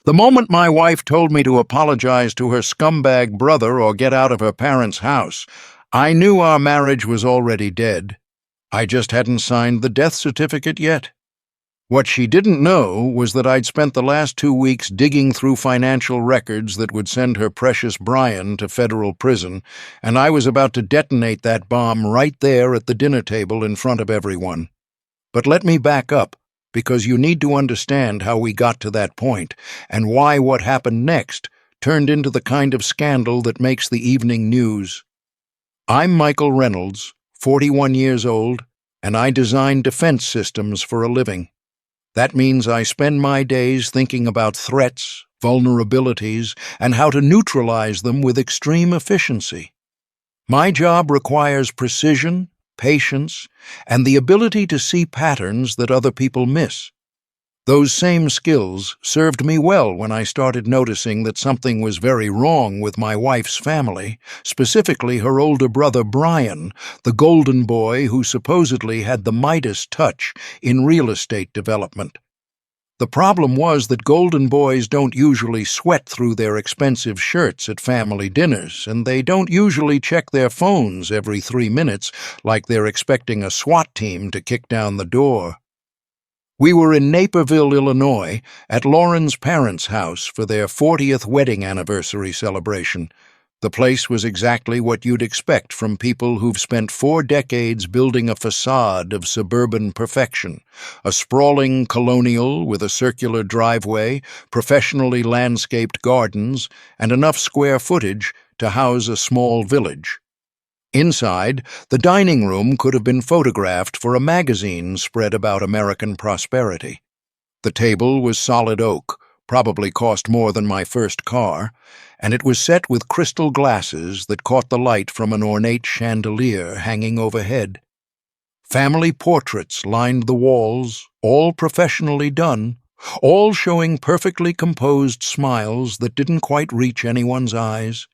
The moment my wife told me to apologize to her scumbag brother or get out of her parents' house, I knew our marriage was already dead. I just hadn't signed the death certificate yet. What she didn't know was that I'd spent the last 2 weeks digging through financial records that would send her precious Bryan to federal prison, and I was about to detonate that bomb right there at the dinner table in front of everyone. But let me back up, because you need to understand how we got to that point, and why what happened next turned into the kind of scandal that makes the evening news. I'm Michael Reynolds, 41 years old, and I design defense systems for a living. That means I spend my days thinking about threats, vulnerabilities, and how to neutralize them with extreme efficiency. My job requires precision, patience, and the ability to see patterns that other people miss. Those same skills served me well when I started noticing that something was very wrong with my wife's family, specifically her older brother Bryan, the golden boy who supposedly had the Midas touch in real estate development. The problem was that golden boys don't usually sweat through their expensive shirts at family dinners, and they don't usually check their phones every 3 minutes like they're expecting a SWAT team to kick down the door. We were in Naperville, Illinois, at Lauren's parents' house for their 40th wedding anniversary celebration. The place was exactly what you'd expect from people who've spent 4 decades building a facade of suburban perfection, a sprawling colonial with a circular driveway, professionally landscaped gardens, and enough square footage to house a small village. Inside, the dining room could have been photographed for a magazine spread about American prosperity. The table was solid oak, probably cost more than my first car, and it was set with crystal glasses that caught the light from an ornate chandelier hanging overhead. Family portraits lined the walls, all professionally done, all showing perfectly composed smiles that didn't quite reach anyone's eyes.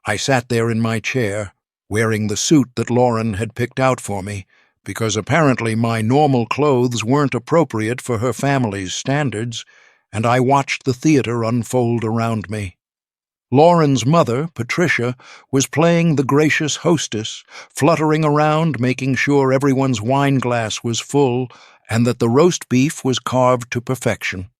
I sat there in my chair, wearing the suit that Lauren had picked out for me, because apparently my normal clothes weren't appropriate for her family's standards, and I watched the theater unfold around me. Lauren's mother, Patricia, was playing the gracious hostess, fluttering around making sure everyone's wine glass was full and that the roast beef was carved to perfection.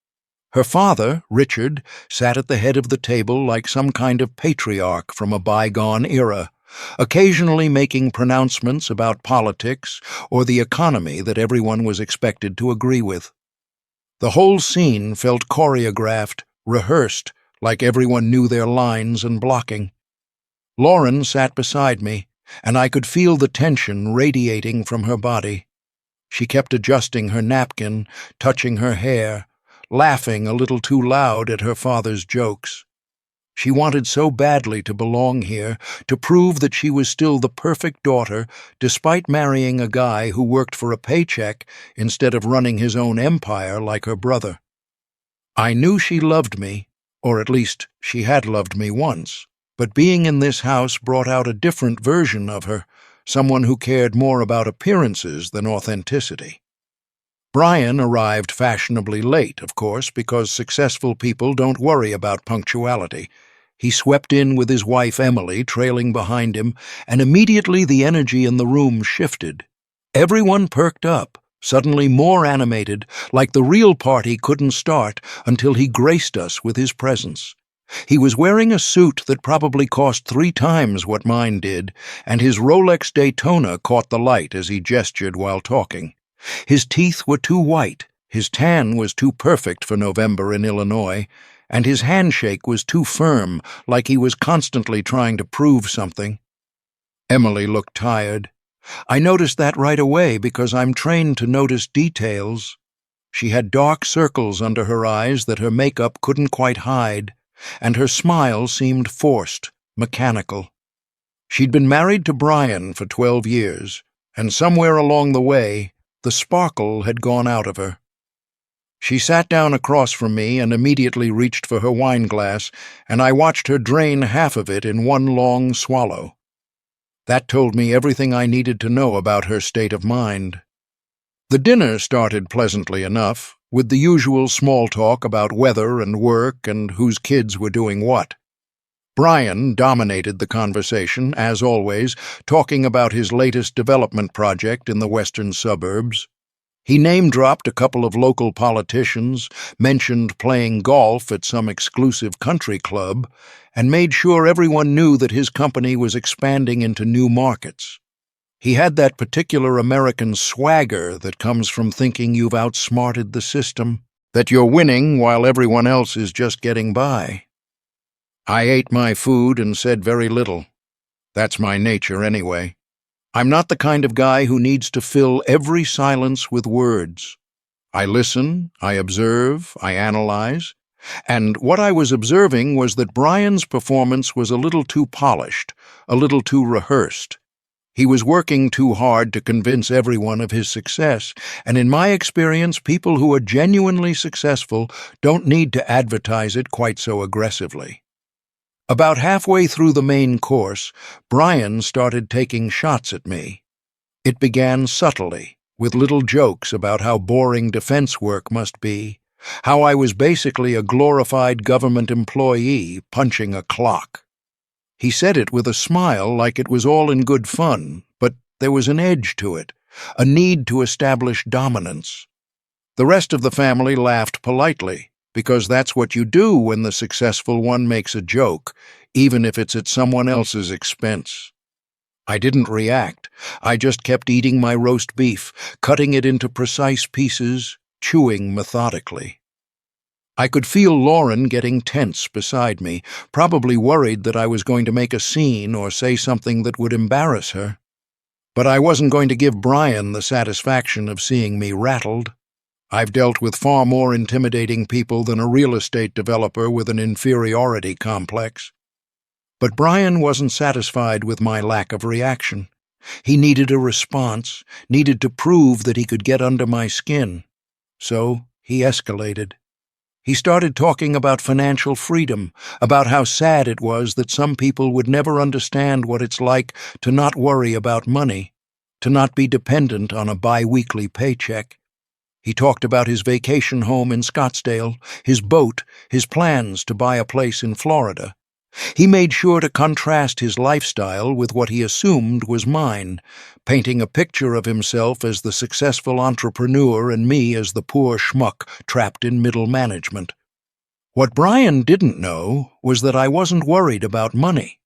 Her father, Richard, sat at the head of the table like some kind of patriarch from a bygone era, occasionally making pronouncements about politics or the economy that everyone was expected to agree with. The whole scene felt choreographed, rehearsed, like everyone knew their lines and blocking. Lauren sat beside me, and I could feel the tension radiating from her body. She kept adjusting her napkin, touching her hair, laughing a little too loud at her father's jokes. She wanted so badly to belong here, to prove that she was still the perfect daughter, despite marrying a guy who worked for a paycheck instead of running his own empire like her brother. I knew she loved me, or at least she had loved me once, but being in this house brought out a different version of her, someone who cared more about appearances than authenticity. Bryan arrived fashionably late, of course, because successful people don't worry about punctuality. He swept in with his wife Emily trailing behind him, and immediately the energy in the room shifted. Everyone perked up, suddenly more animated, like the real party couldn't start until he graced us with his presence. He was wearing a suit that probably cost 3 times what mine did, and his Rolex Daytona caught the light as he gestured while talking. His teeth were too white, his tan was too perfect for November in Illinois, and his handshake was too firm, like he was constantly trying to prove something. Emily looked tired. I noticed that right away because I'm trained to notice details. She had dark circles under her eyes that her makeup couldn't quite hide, and her smile seemed forced, mechanical. She'd been married to Bryan for 12 years, and somewhere along the way, the sparkle had gone out of her. She sat down across from me and immediately reached for her wine glass, and I watched her drain half of it in one long swallow. That told me everything I needed to know about her state of mind. The dinner started pleasantly enough, with the usual small talk about weather and work and whose kids were doing what. Bryan dominated the conversation, as always, talking about his latest development project in the western suburbs. He name-dropped a couple of local politicians, mentioned playing golf at some exclusive country club, and made sure everyone knew that his company was expanding into new markets. He had that particular American swagger that comes from thinking you've outsmarted the system, that you're winning while everyone else is just getting by. I ate my food and said very little. That's my nature anyway. I'm not the kind of guy who needs to fill every silence with words. I listen, I observe, I analyze, and what I was observing was that Bryan's performance was a little too polished, a little too rehearsed. He was working too hard to convince everyone of his success, and in my experience, people who are genuinely successful don't need to advertise it quite so aggressively. About halfway through the main course, Bryan started taking shots at me. It began subtly, with little jokes about how boring defense work must be, how I was basically a glorified government employee punching a clock. He said it with a smile like it was all in good fun, but there was an edge to it, a need to establish dominance. The rest of the family laughed politely, because that's what you do when the successful one makes a joke, even if it's at someone else's expense. I didn't react. I just kept eating my roast beef, cutting it into precise pieces, chewing methodically. I could feel Lauren getting tense beside me, probably worried that I was going to make a scene or say something that would embarrass her. But I wasn't going to give Bryan the satisfaction of seeing me rattled. I've dealt with far more intimidating people than a real estate developer with an inferiority complex. But Bryan wasn't satisfied with my lack of reaction. He needed a response, needed to prove that he could get under my skin. So he escalated. He started talking about financial freedom, about how sad it was that some people would never understand what it's like to not worry about money, to not be dependent on a bi-weekly paycheck. He talked about his vacation home in Scottsdale, his boat, his plans to buy a place in Florida. He made sure to contrast his lifestyle with what he assumed was mine, painting a picture of himself as the successful entrepreneur and me as the poor schmuck trapped in middle management. What Bryan didn't know was that I wasn't worried about money.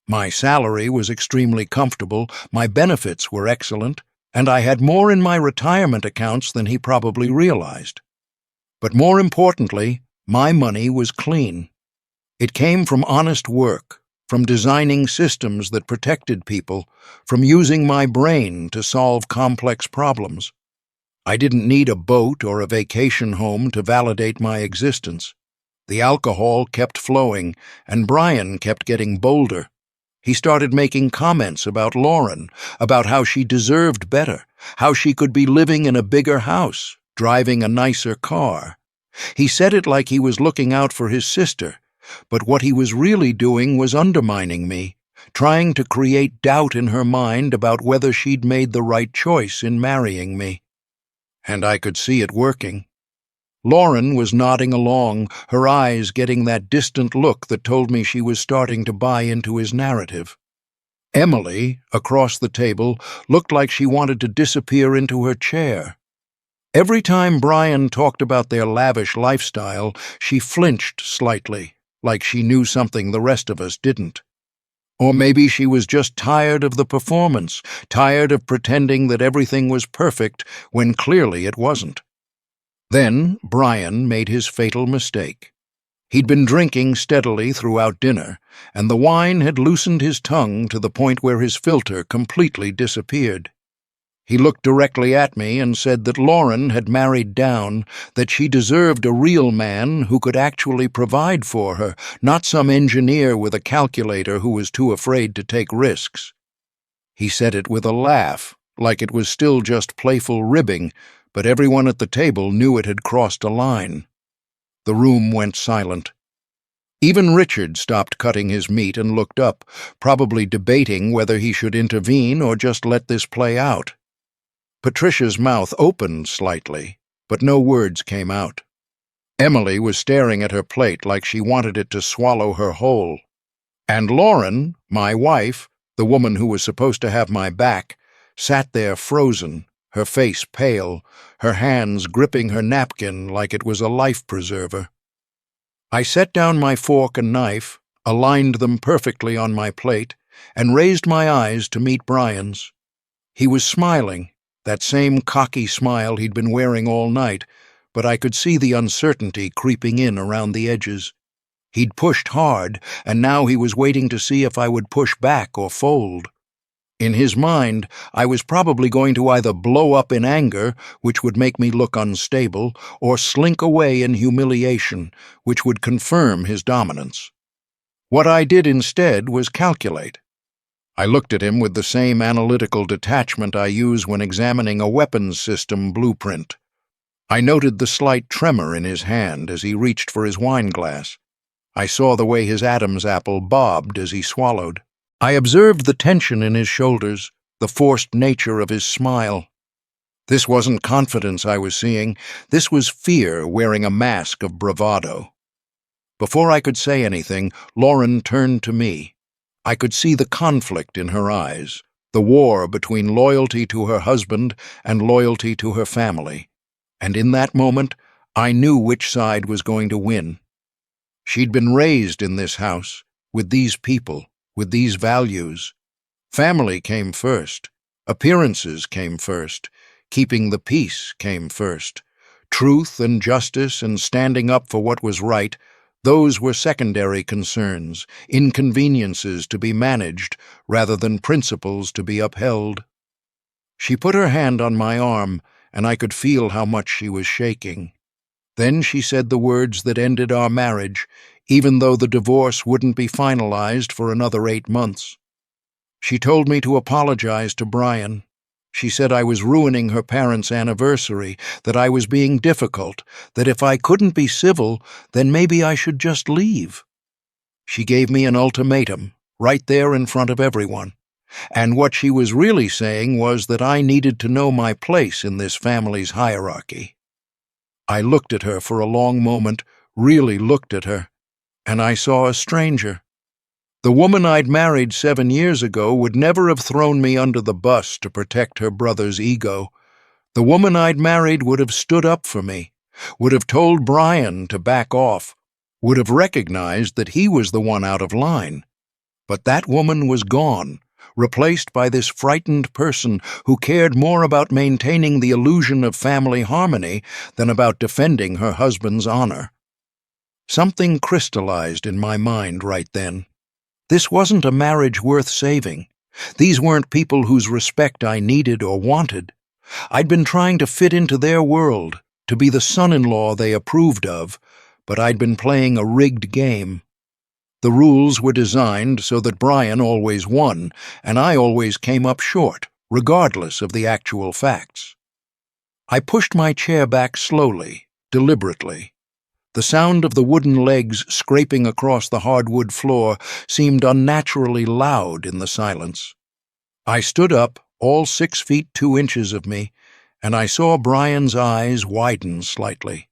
My salary was extremely comfortable, my benefits were excellent, and I had more in my retirement accounts than he probably realized. But more importantly, my money was clean. It came from honest work, from designing systems that protected people, from using my brain to solve complex problems. I didn't need a boat or a vacation home to validate my existence. The alcohol kept flowing, and Bryan kept getting bolder. He started making comments about Lauren, about how she deserved better, how she could be living in a bigger house, driving a nicer car. He said it like he was looking out for his sister, but what he was really doing was undermining me, trying to create doubt in her mind about whether she'd made the right choice in marrying me. And I could see it working. Lauren was nodding along, her eyes getting that distant look that told me she was starting to buy into his narrative. Emily, across the table, looked like she wanted to disappear into her chair. Every time Bryan talked about their lavish lifestyle, she flinched slightly, like she knew something the rest of us didn't. Or maybe she was just tired of the performance, tired of pretending that everything was perfect when clearly it wasn't. Then Bryan made his fatal mistake. He'd been drinking steadily throughout dinner, and the wine had loosened his tongue to the point where his filter completely disappeared. He looked directly at me and said that Lauren had married down, that she deserved a real man who could actually provide for her, not some engineer with a calculator who was too afraid to take risks. He said it with a laugh, like it was still just playful ribbing, but everyone at the table knew it had crossed a line. The room went silent. Even Richard stopped cutting his meat and looked up, probably debating whether he should intervene or just let this play out. Patricia's mouth opened slightly, but no words came out. Emily was staring at her plate like she wanted it to swallow her whole. And Lauren, my wife, the woman who was supposed to have my back, sat there frozen, her face pale, her hands gripping her napkin like it was a life preserver. I set down my fork and knife, aligned them perfectly on my plate, and raised my eyes to meet Bryan's. He was smiling, that same cocky smile he'd been wearing all night, but I could see the uncertainty creeping in around the edges. He'd pushed hard, and now he was waiting to see if I would push back or fold. In his mind, I was probably going to either blow up in anger, which would make me look unstable, or slink away in humiliation, which would confirm his dominance. What I did instead was calculate. I looked at him with the same analytical detachment I use when examining a weapons system blueprint. I noted the slight tremor in his hand as he reached for his wineglass. I saw the way his Adam's apple bobbed as he swallowed. I observed the tension in his shoulders, the forced nature of his smile. This wasn't confidence I was seeing, this was fear wearing a mask of bravado. Before I could say anything, Lauren turned to me. I could see the conflict in her eyes, the war between loyalty to her husband and loyalty to her family. And in that moment, I knew which side was going to win. She'd been raised in this house, with these people, with these values. Family came first. Appearances came first. Keeping the peace came first. Truth and justice and standing up for what was right, those were secondary concerns, inconveniences to be managed rather than principles to be upheld. She put her hand on my arm, and I could feel how much she was shaking. Then she said the words that ended our marriage, even though the divorce wouldn't be finalized for another 8 months. She told me to apologize to Bryan. She said I was ruining her parents' anniversary, that I was being difficult, that if I couldn't be civil, then maybe I should just leave. She gave me an ultimatum, right there in front of everyone. And what she was really saying was that I needed to know my place in this family's hierarchy. I looked at her for a long moment, really looked at her, and I saw a stranger. The woman I'd married 7 years ago would never have thrown me under the bus to protect her brother's ego. The woman I'd married would have stood up for me, would have told Bryan to back off, would have recognized that he was the one out of line. But that woman was gone, replaced by this frightened person who cared more about maintaining the illusion of family harmony than about defending her husband's honor. Something crystallized in my mind right then. This wasn't a marriage worth saving. These weren't people whose respect I needed or wanted. I'd been trying to fit into their world, to be the son-in-law they approved of, but I'd been playing a rigged game. The rules were designed so that Bryan always won, and I always came up short, regardless of the actual facts. I pushed my chair back slowly, deliberately. The sound of the wooden legs scraping across the hardwood floor seemed unnaturally loud in the silence. I stood up, all 6 feet 2 inches of me, and I saw Bryan's eyes widen slightly.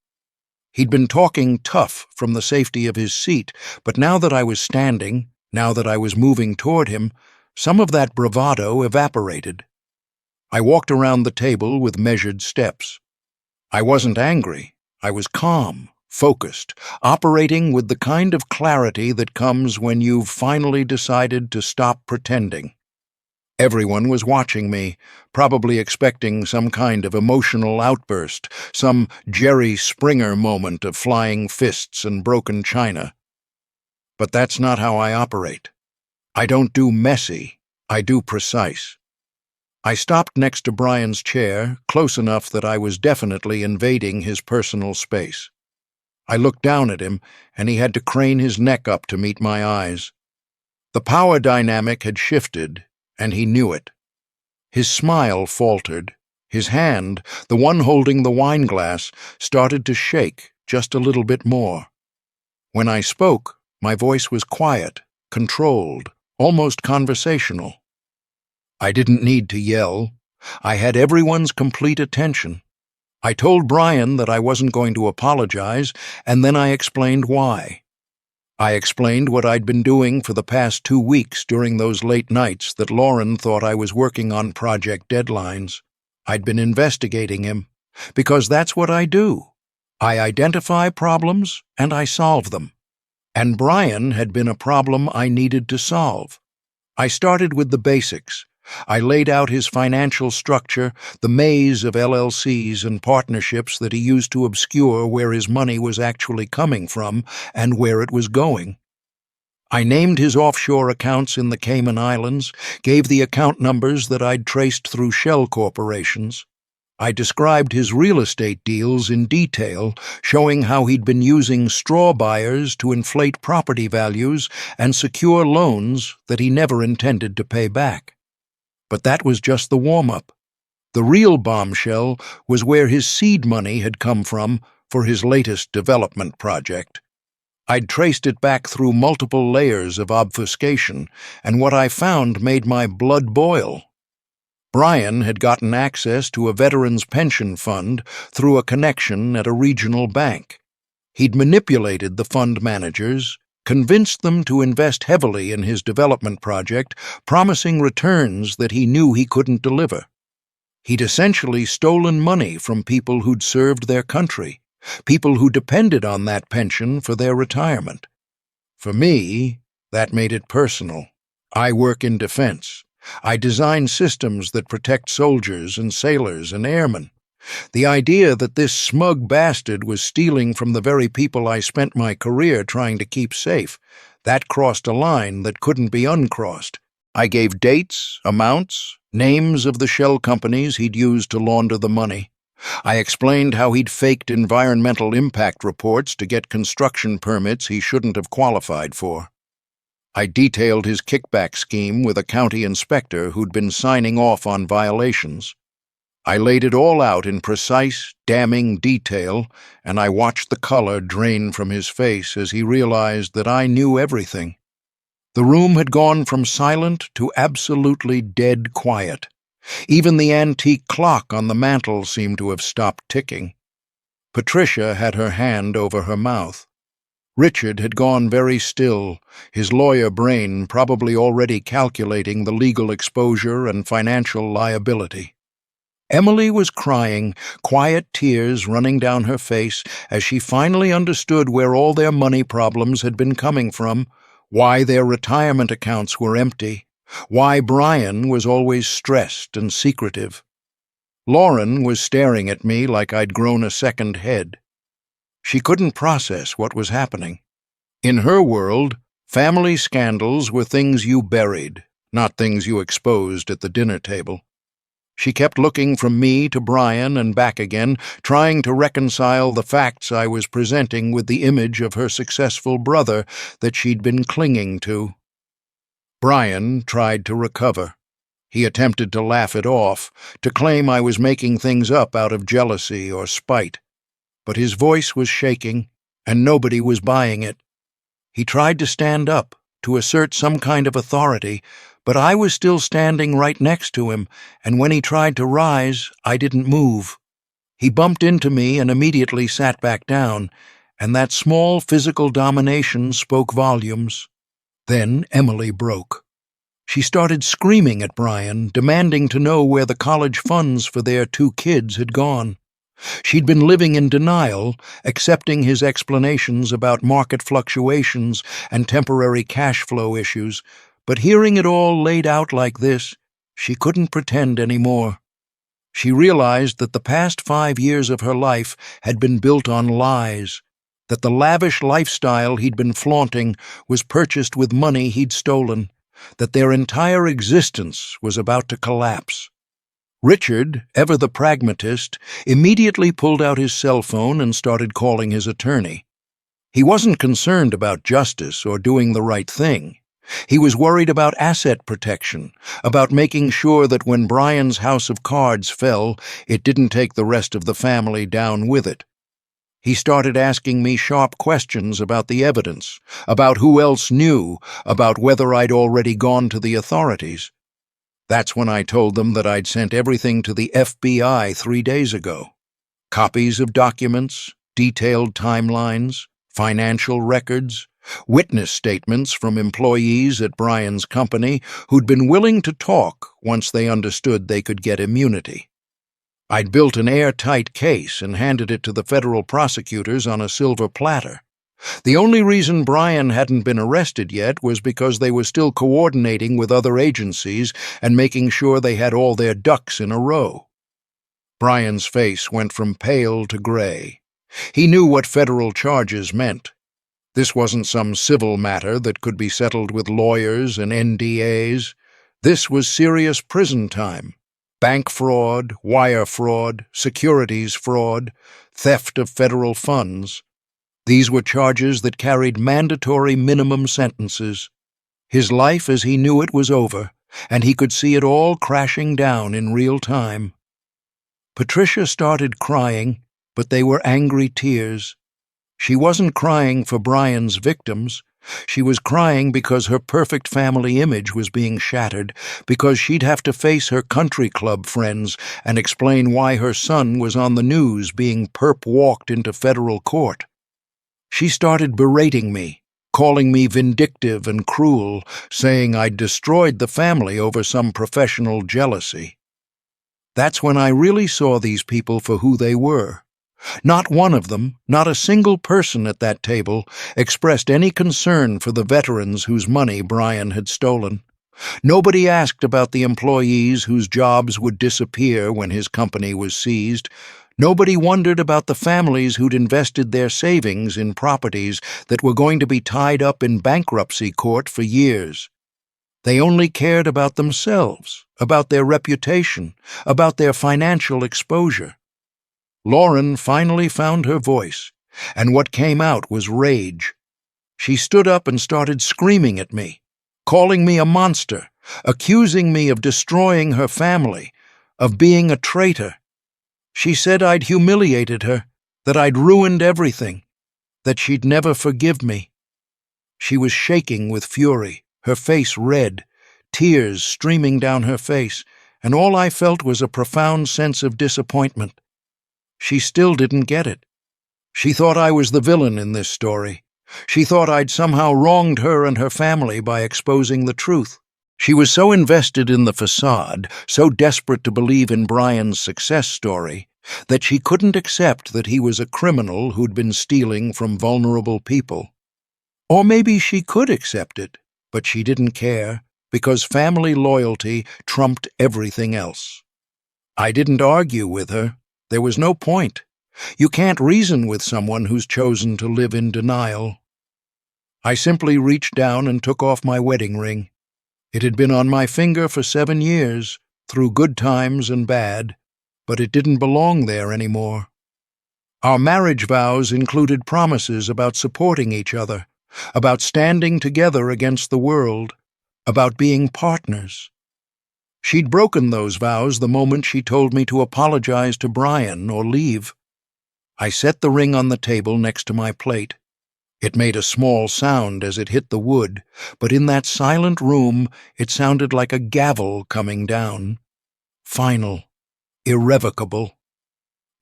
He'd been talking tough from the safety of his seat, but now that I was standing, now that I was moving toward him, some of that bravado evaporated. I walked around the table with measured steps. I wasn't angry. I was calm, focused, operating with the kind of clarity that comes when you've finally decided to stop pretending. Everyone was watching me, probably expecting some kind of emotional outburst, some Jerry Springer moment of flying fists and broken china. But that's not how I operate. I don't do messy, I do precise. I stopped next to Bryan's chair, close enough that I was definitely invading his personal space. I looked down at him, and he had to crane his neck up to meet my eyes. The power dynamic had shifted, and he knew it. His smile faltered. His hand, the one holding the wineglass, started to shake just a little bit more. When I spoke, my voice was quiet, controlled, almost conversational. I didn't need to yell. I had everyone's complete attention. I told Bryan that I wasn't going to apologize, and then I explained why. I explained what I'd been doing for the past 2 weeks during those late nights that Lauren thought I was working on project deadlines. I'd been investigating him, because that's what I do. I identify problems and I solve them. And Bryan had been a problem I needed to solve. I started with the basics. I laid out his financial structure, the maze of LLCs and partnerships that he used to obscure where his money was actually coming from and where it was going. I named his offshore accounts in the Cayman Islands, gave the account numbers that I'd traced through shell corporations. I described his real estate deals in detail, showing how he'd been using straw buyers to inflate property values and secure loans that he never intended to pay back. But that was just the warm-up. The real bombshell was where his seed money had come from for his latest development project. I'd traced it back through multiple layers of obfuscation, and what I found made my blood boil. Bryan had gotten access to a veterans pension fund through a connection at a regional bank. He'd manipulated the fund managers, convinced them to invest heavily in his development project, promising returns that he knew he couldn't deliver. He'd essentially stolen money from people who'd served their country, people who depended on that pension for their retirement. For me, that made it personal. I work in defense. I design systems that protect soldiers and sailors and airmen. The idea that this smug bastard was stealing from the very people I spent my career trying to keep safe, that crossed a line that couldn't be uncrossed. I gave dates, amounts, names of the shell companies he'd used to launder the money. I explained how he'd faked environmental impact reports to get construction permits he shouldn't have qualified for. I detailed his kickback scheme with a county inspector who'd been signing off on violations. I laid it all out in precise, damning detail, and I watched the color drain from his face as he realized that I knew everything. The room had gone from silent to absolutely dead quiet. Even the antique clock on the mantel seemed to have stopped ticking. Patricia had her hand over her mouth. Richard had gone very still, his lawyer brain probably already calculating the legal exposure and financial liability. Emily was crying, quiet tears running down her face as she finally understood where all their money problems had been coming from, why their retirement accounts were empty, why Bryan was always stressed and secretive. Lauren was staring at me like I'd grown a second head. She couldn't process what was happening. In her world, family scandals were things you buried, not things you exposed at the dinner table. She kept looking from me to Bryan and back again, trying to reconcile the facts I was presenting with the image of her successful brother that she'd been clinging to. Bryan tried to recover. He attempted to laugh it off, to claim I was making things up out of jealousy or spite. But his voice was shaking, and nobody was buying it. He tried to stand up, to assert some kind of authority, but I was still standing right next to him, and when he tried to rise, I didn't move. He bumped into me and immediately sat back down, and that small physical domination spoke volumes. Then Emily broke. She started screaming at Bryan, demanding to know where the college funds for their 2 kids had gone. She'd been living in denial, accepting his explanations about market fluctuations and temporary cash flow issues, but hearing it all laid out like this, she couldn't pretend anymore. She realized that the past 5 years of her life had been built on lies, that the lavish lifestyle he'd been flaunting was purchased with money he'd stolen, that their entire existence was about to collapse. Richard, ever the pragmatist, immediately pulled out his cell phone and started calling his attorney. He wasn't concerned about justice or doing the right thing. He was worried about asset protection, about making sure that when Bryan's house of cards fell, it didn't take the rest of the family down with it. He started asking me sharp questions about the evidence, about who else knew, about whether I'd already gone to the authorities. That's when I told them that I'd sent everything to the FBI 3 days ago. Copies of documents, detailed timelines, financial records, witness statements from employees at Bryan's company who'd been willing to talk once they understood they could get immunity. I'd built an airtight case and handed it to the federal prosecutors on a silver platter. The only reason Bryan hadn't been arrested yet was because they were still coordinating with other agencies and making sure they had all their ducks in a row. Bryan's face went from pale to gray. He knew what federal charges meant. This wasn't some civil matter that could be settled with lawyers and NDAs. This was serious prison time. Bank fraud, wire fraud, securities fraud, theft of federal funds. These were charges that carried mandatory minimum sentences. His life as he knew it was over, and he could see it all crashing down in real time. Patricia started crying, but they were angry tears. She wasn't crying for Bryan's victims. She was crying because her perfect family image was being shattered, because she'd have to face her country club friends and explain why her son was on the news being perp-walked into federal court. She started berating me, calling me vindictive and cruel, saying I'd destroyed the family over some professional jealousy. That's when I really saw these people for who they were. Not one of them, not a single person at that table, expressed any concern for the veterans whose money Bryan had stolen. Nobody asked about the employees whose jobs would disappear when his company was seized. Nobody wondered about the families who'd invested their savings in properties that were going to be tied up in bankruptcy court for years. They only cared about themselves, about their reputation, about their financial exposure. Lauren finally found her voice, and what came out was rage. She stood up and started screaming at me, calling me a monster, accusing me of destroying her family, of being a traitor. She said I'd humiliated her, that I'd ruined everything, that she'd never forgive me. She was shaking with fury, her face red, tears streaming down her face, and all I felt was a profound sense of disappointment. She still didn't get it. She thought I was the villain in this story. She thought I'd somehow wronged her and her family by exposing the truth. She was so invested in the facade, so desperate to believe in Bryan's success story, that she couldn't accept that he was a criminal who'd been stealing from vulnerable people. Or maybe she could accept it, but she didn't care, because family loyalty trumped everything else. I didn't argue with her. There was no point. You can't reason with someone who's chosen to live in denial. I simply reached down and took off my wedding ring. It had been on my finger for 7 years, through good times and bad, but it didn't belong there anymore. Our marriage vows included promises about supporting each other, about standing together against the world, about being partners. She'd broken those vows the moment she told me to apologize to Bryan or leave. I set the ring on the table next to my plate. It made a small sound as it hit the wood, but in that silent room it sounded like a gavel coming down. Final, irrevocable.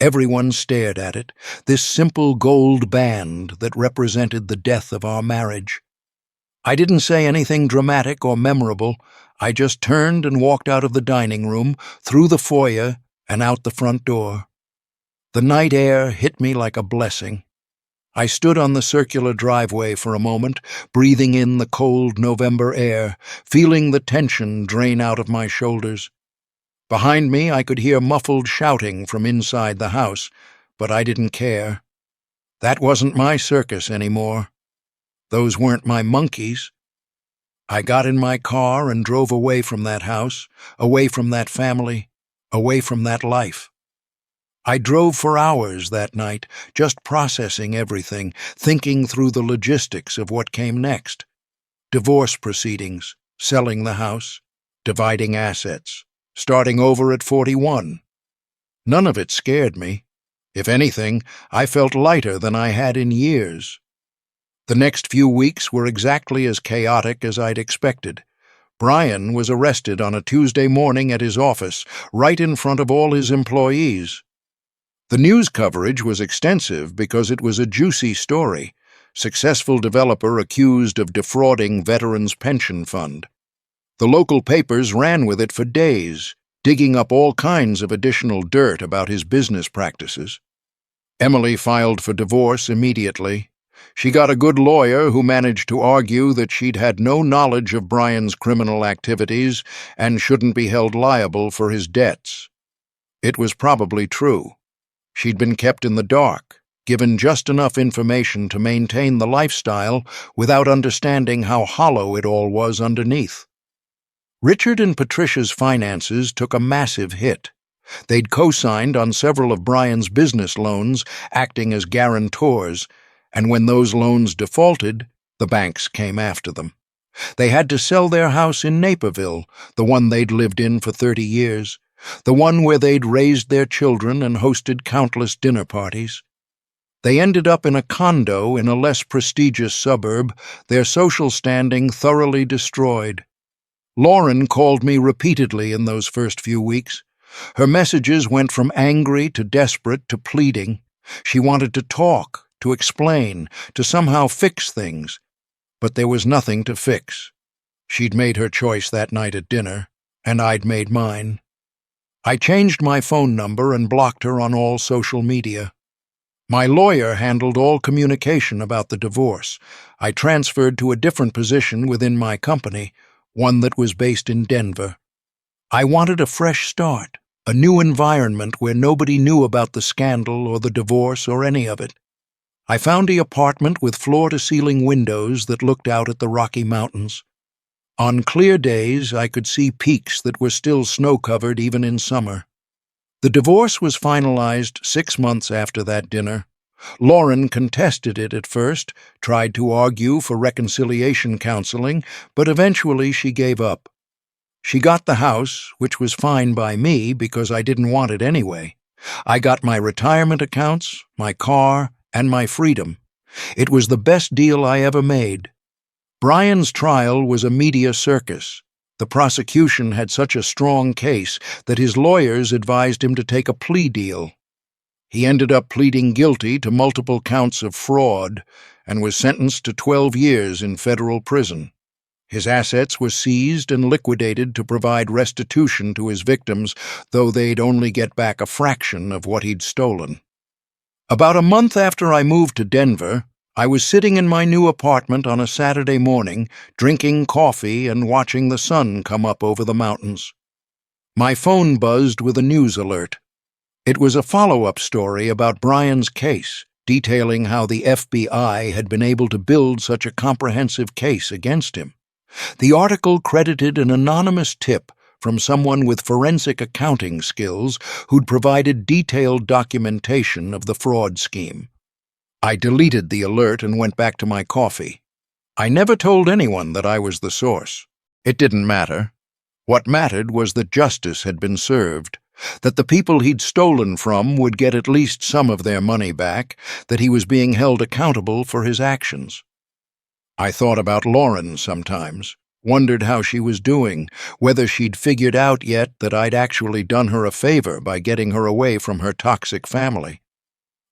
Everyone stared at it, this simple gold band that represented the death of our marriage. I didn't say anything dramatic or memorable. I just turned and walked out of the dining room, through the foyer, and out the front door. The night air hit me like a blessing. I stood on the circular driveway for a moment, breathing in the cold November air, feeling the tension drain out of my shoulders. Behind me, I could hear muffled shouting from inside the house, but I didn't care. That wasn't my circus anymore. Those weren't my monkeys. I got in my car and drove away from that house, away from that family, away from that life. I drove for hours that night, just processing everything, thinking through the logistics of what came next. Divorce proceedings, selling the house, dividing assets, starting over at 41. None of it scared me. If anything, I felt lighter than I had in years. The next few weeks were exactly as chaotic as I'd expected. Bryan was arrested on a Tuesday morning at his office, right in front of all his employees. The news coverage was extensive because it was a juicy story. Successful developer accused of defrauding Veterans Pension Fund. The local papers ran with it for days, digging up all kinds of additional dirt about his business practices. Emily filed for divorce immediately. She got a good lawyer who managed to argue that she'd had no knowledge of Bryan's criminal activities and shouldn't be held liable for his debts. It was probably true. She'd been kept in the dark, given just enough information to maintain the lifestyle without understanding how hollow it all was underneath. Richard and Patricia's finances took a massive hit. They'd co-signed on several of Bryan's business loans, acting as guarantors, and when those loans defaulted, the banks came after them. They had to sell their house in Naperville, the one they'd lived in for 30 years, the one where they'd raised their children and hosted countless dinner parties. They ended up in a condo in a less prestigious suburb, their social standing thoroughly destroyed. Lauren called me repeatedly in those first few weeks. Her messages went from angry to desperate to pleading. She wanted to talk, to explain, to somehow fix things. But there was nothing to fix. She'd made her choice that night at dinner, and I'd made mine. I changed my phone number and blocked her on all social media. My lawyer handled all communication about the divorce. I transferred to a different position within my company, one that was based in Denver. I wanted a fresh start, a new environment where nobody knew about the scandal or the divorce or any of it. I found the apartment with floor-to-ceiling windows that looked out at the Rocky Mountains. On clear days, I could see peaks that were still snow-covered even in summer. The divorce was finalized 6 months after that dinner. Lauren contested it at first, tried to argue for reconciliation counseling, but eventually she gave up. She got the house, which was fine by me because I didn't want it anyway. I got my retirement accounts, my car, and my freedom. It was the best deal I ever made. Bryan's trial was a media circus. The prosecution had such a strong case that his lawyers advised him to take a plea deal. He ended up pleading guilty to multiple counts of fraud and was sentenced to 12 years in federal prison. His assets were seized and liquidated to provide restitution to his victims, though they'd only get back a fraction of what he'd stolen. About a month after I moved to Denver, I was sitting in my new apartment on a Saturday morning, drinking coffee and watching the sun come up over the mountains. My phone buzzed with a news alert. It was a follow-up story about Bryan's case, detailing how the FBI had been able to build such a comprehensive case against him. The article credited an anonymous tip from someone with forensic accounting skills who'd provided detailed documentation of the fraud scheme. I deleted the alert and went back to my coffee. I never told anyone that I was the source. It didn't matter. What mattered was that justice had been served, that the people he'd stolen from would get at least some of their money back, that he was being held accountable for his actions. I thought about Lauren sometimes, wondered how she was doing, whether she'd figured out yet that I'd actually done her a favor by getting her away from her toxic family.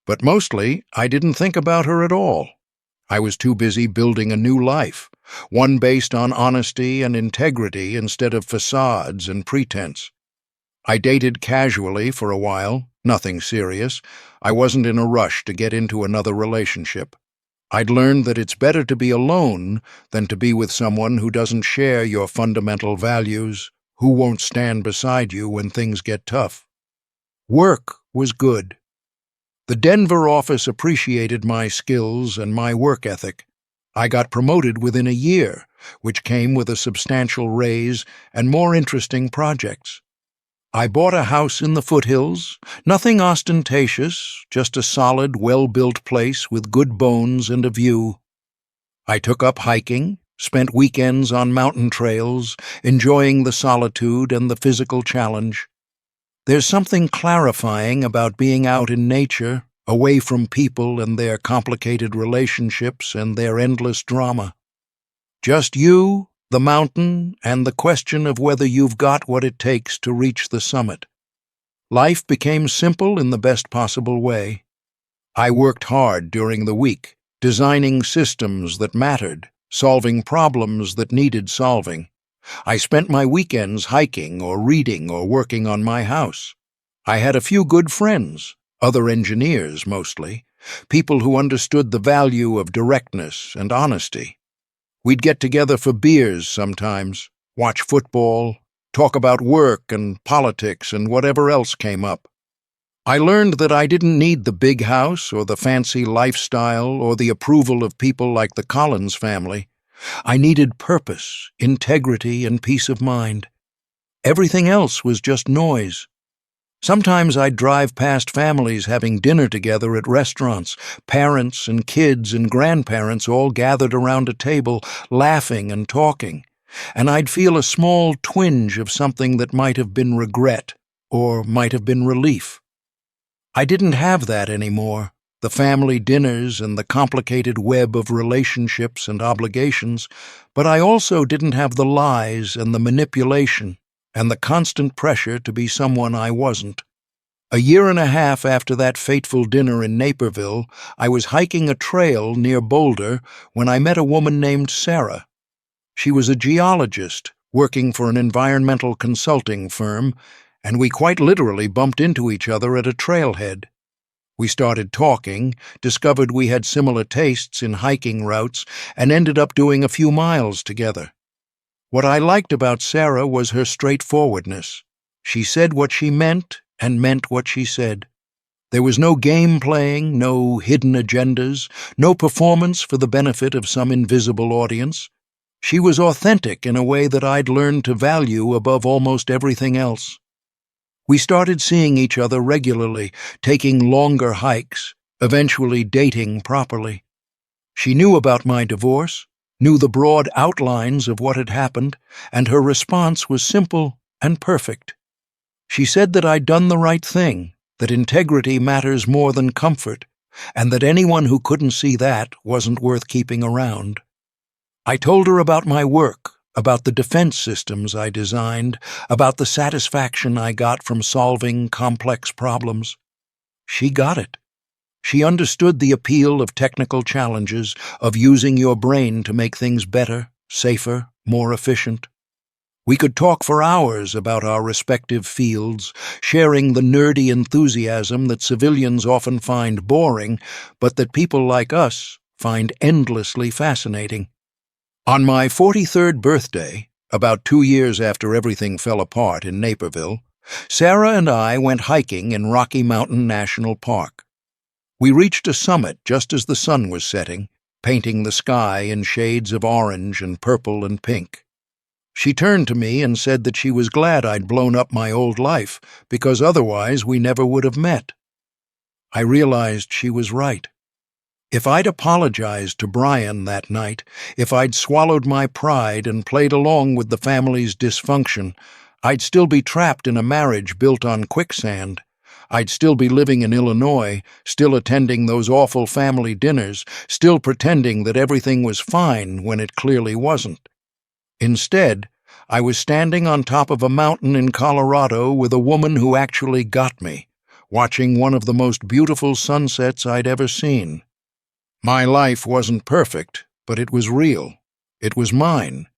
But mostly, I didn't think about her at all. I was too busy building a new life, one based on honesty and integrity instead of facades and pretense. I dated casually for a while, nothing serious. I wasn't in a rush to get into another relationship. I'd learned that it's better to be alone than to be with someone who doesn't share your fundamental values, who won't stand beside you when things get tough. Work was good. The Denver office appreciated my skills and my work ethic. I got promoted within a year, which came with a substantial raise and more interesting projects. I bought a house in the foothills, nothing ostentatious, just a solid, well-built place with good bones and a view. I took up hiking, spent weekends on mountain trails, enjoying the solitude and the physical challenge. There's something clarifying about being out in nature, away from people and their complicated relationships and their endless drama. Just you, the mountain, and the question of whether you've got what it takes to reach the summit. Life became simple in the best possible way. I worked hard during the week, designing systems that mattered, solving problems that needed solving. I spent my weekends hiking or reading or working on my house. I had a few good friends, other engineers mostly, people who understood the value of directness and honesty. We'd get together for beers sometimes, watch football, talk about work and politics and whatever else came up. I learned that I didn't need the big house or the fancy lifestyle or the approval of people like the Collins family. I needed purpose, integrity, and peace of mind. Everything else was just noise. Sometimes I'd drive past families having dinner together at restaurants, parents and kids and grandparents all gathered around a table, laughing and talking, and I'd feel a small twinge of something that might have been regret or might have been relief. I didn't have that anymore, the family dinners and the complicated web of relationships and obligations, but I also didn't have the lies and the manipulation and the constant pressure to be someone I wasn't. A year and a half after that fateful dinner in Naperville, I was hiking a trail near Boulder when I met a woman named Sarah. She was a geologist working for an environmental consulting firm, and we quite literally bumped into each other at a trailhead. We started talking, discovered we had similar tastes in hiking routes, and ended up doing a few miles together. What I liked about Sarah was her straightforwardness. She said what she meant and meant what she said. There was no game playing, no hidden agendas, no performance for the benefit of some invisible audience. She was authentic in a way that I'd learned to value above almost everything else. We started seeing each other regularly, taking longer hikes, eventually dating properly. She knew about my divorce, knew the broad outlines of what had happened, and her response was simple and perfect. She said that I'd done the right thing, that integrity matters more than comfort, and that anyone who couldn't see that wasn't worth keeping around. I told her about my work, about the defense systems I designed, about the satisfaction I got from solving complex problems. She got it. She understood the appeal of technical challenges, of using your brain to make things better, safer, more efficient. We could talk for hours about our respective fields, sharing the nerdy enthusiasm that civilians often find boring, but that people like us find endlessly fascinating. On my 43rd birthday, about 2 years after everything fell apart in Naperville, Sarah and I went hiking in Rocky Mountain National Park. We reached a summit just as the sun was setting, painting the sky in shades of orange and purple and pink. She turned to me and said that she was glad I'd blown up my old life, because otherwise we never would have met. I realized she was right. If I'd apologized to Bryan that night, if I'd swallowed my pride and played along with the family's dysfunction, I'd still be trapped in a marriage built on quicksand. I'd still be living in Illinois, still attending those awful family dinners, still pretending that everything was fine when it clearly wasn't. Instead, I was standing on top of a mountain in Colorado with a woman who actually got me, watching one of the most beautiful sunsets I'd ever seen. My life wasn't perfect, but it was real. It was mine,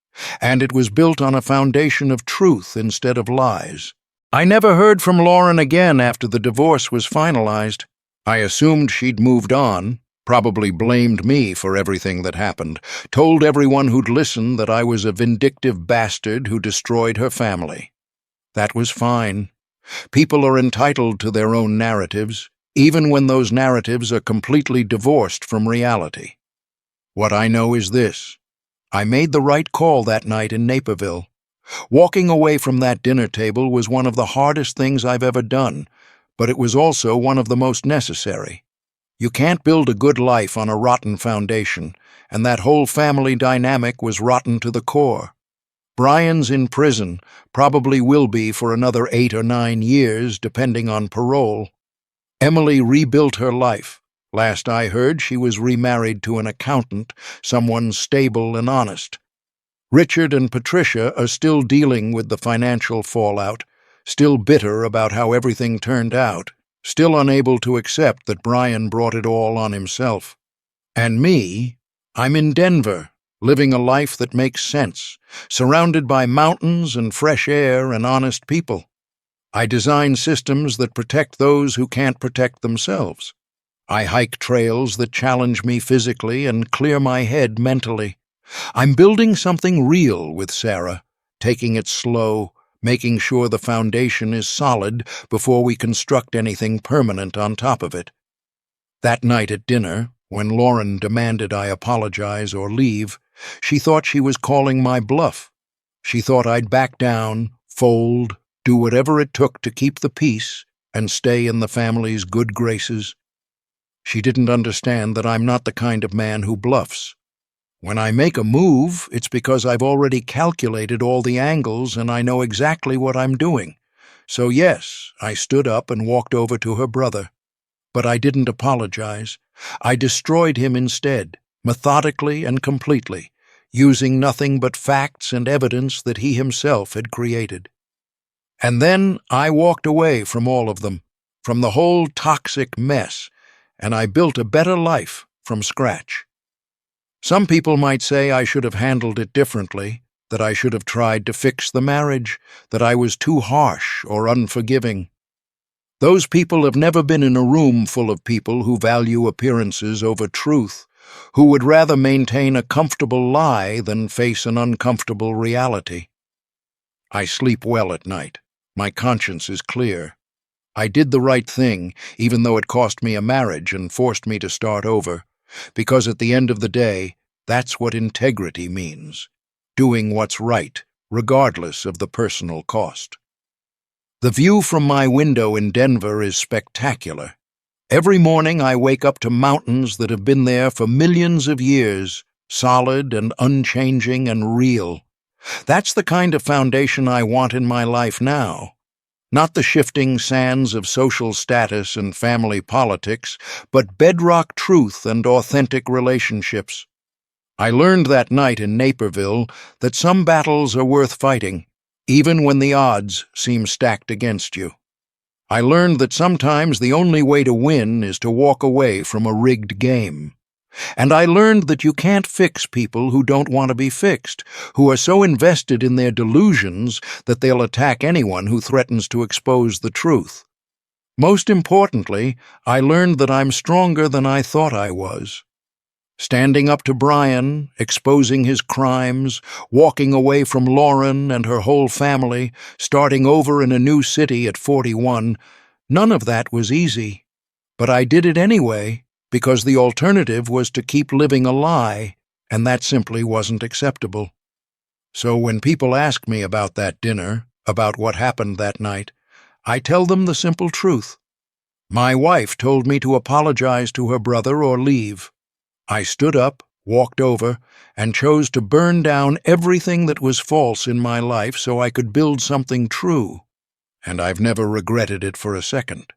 and it was built on a foundation of truth instead of lies. I never heard from Lauren again after the divorce was finalized. I assumed she'd moved on, probably blamed me for everything that happened, told everyone who'd listened that I was a vindictive bastard who destroyed her family. That was fine. People are entitled to their own narratives, even when those narratives are completely divorced from reality. What I know is this: I made the right call that night in Naperville. Walking away from that dinner table was one of the hardest things I've ever done, but it was also one of the most necessary. You can't build a good life on a rotten foundation, and that whole family dynamic was rotten to the core. Bryan's in prison, probably will be for another 8 or 9 years, depending on parole. Emily rebuilt her life. Last I heard, she was remarried to an accountant, someone stable and honest. Richard and Patricia are still dealing with the financial fallout. still bitter about how everything turned out, still unable to accept that Bryan brought it all on himself. And me, I'm in Denver, living a life that makes sense, surrounded by mountains and fresh air and honest people. I design systems that protect those who can't protect themselves. I hike trails that challenge me physically and clear my head mentally. I'm building something real with Sarah, taking it slow, making sure the foundation is solid before we construct anything permanent on top of it. That night at dinner, when Lauren demanded I apologize or leave, she thought she was calling my bluff. She thought I'd back down, fold, do whatever it took to keep the peace and stay in the family's good graces. She didn't understand that I'm not the kind of man who bluffs. When I make a move, it's because I've already calculated all the angles and I know exactly what I'm doing. So yes, I stood up and walked over to her brother. But I didn't apologize. I destroyed him instead, methodically and completely, using nothing but facts and evidence that he himself had created. And then I walked away from all of them, from the whole toxic mess, and I built a better life from scratch. Some people might say I should have handled it differently, that I should have tried to fix the marriage, that I was too harsh or unforgiving. Those people have never been in a room full of people who value appearances over truth, who would rather maintain a comfortable lie than face an uncomfortable reality. I sleep well at night. My conscience is clear. I did the right thing, even though it cost me a marriage and forced me to start over, because at the end of the day, that's what integrity means, doing what's right, regardless of the personal cost. The view from my window in Denver is spectacular. Every morning I wake up to mountains that have been there for millions of years, solid and unchanging and real. That's the kind of foundation I want in my life now. Not the shifting sands of social status and family politics, but bedrock truth and authentic relationships. I learned that night in Naperville that some battles are worth fighting, even when the odds seem stacked against you. I learned that sometimes the only way to win is to walk away from a rigged game. And I learned that you can't fix people who don't want to be fixed, who are so invested in their delusions that they'll attack anyone who threatens to expose the truth. Most importantly, I learned that I'm stronger than I thought I was. Standing up to Bryan, exposing his crimes, walking away from Lauren and her whole family, starting over in a new city at 41, none of that was easy. But I did it anyway, because the alternative was to keep living a lie, and that simply wasn't acceptable. So when people ask me about that dinner, about what happened that night, I tell them the simple truth. My wife told me to apologize to her brother or leave. I stood up, walked over, and chose to burn down everything that was false in my life so I could build something true, and I've never regretted it for a second.